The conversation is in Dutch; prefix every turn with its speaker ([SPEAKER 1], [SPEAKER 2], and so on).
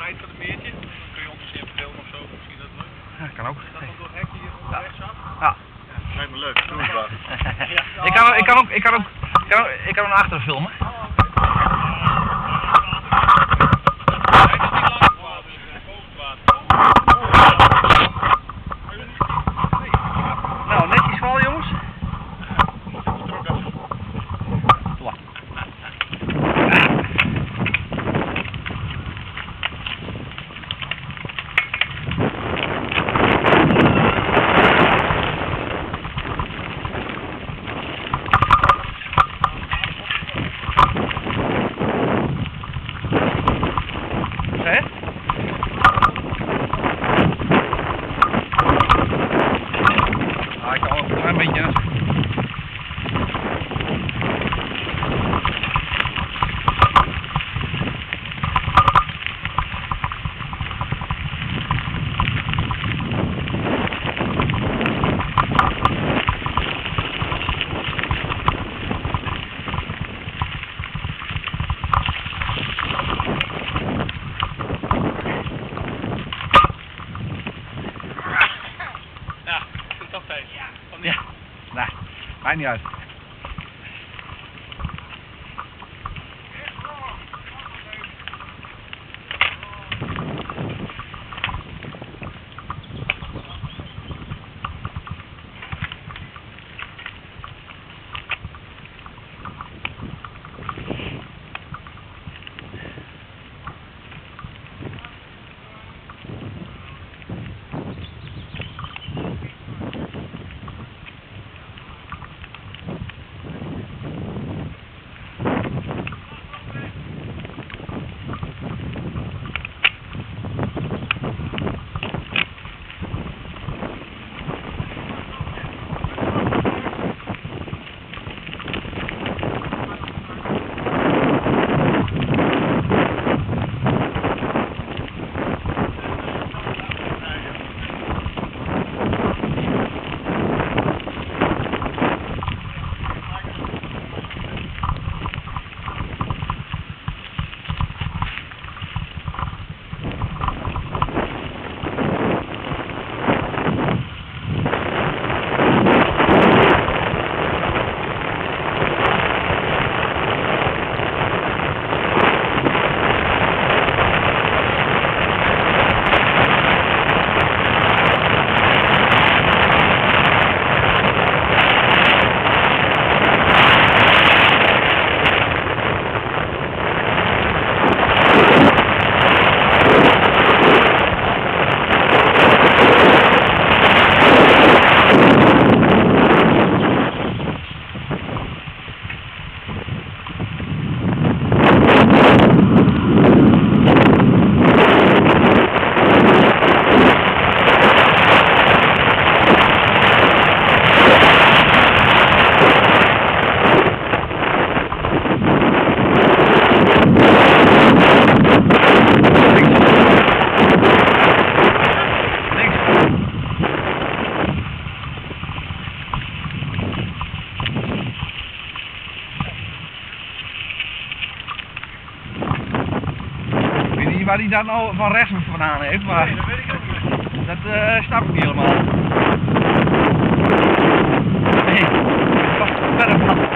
[SPEAKER 1] eind van het meertje. Dan kun je onderzien filmen of zo, misschien dat leuk.
[SPEAKER 2] Ja, kan ook.
[SPEAKER 1] Dat dan door het hekje hier onderweg zat.
[SPEAKER 2] Ja.
[SPEAKER 3] Dat lijkt me leuk, doe het maar.
[SPEAKER 2] Ik kan ook naar achteren filmen. Nou, netjes vallen jongens. Ik kan ook een klein beetje. Ja, nou, maakt niet uit. Waar hij daar nou van rechts vandaan heeft, maar
[SPEAKER 1] Nee, dat weet ik ook niet.
[SPEAKER 2] dat snap ik niet helemaal. Nee, dat was verder van.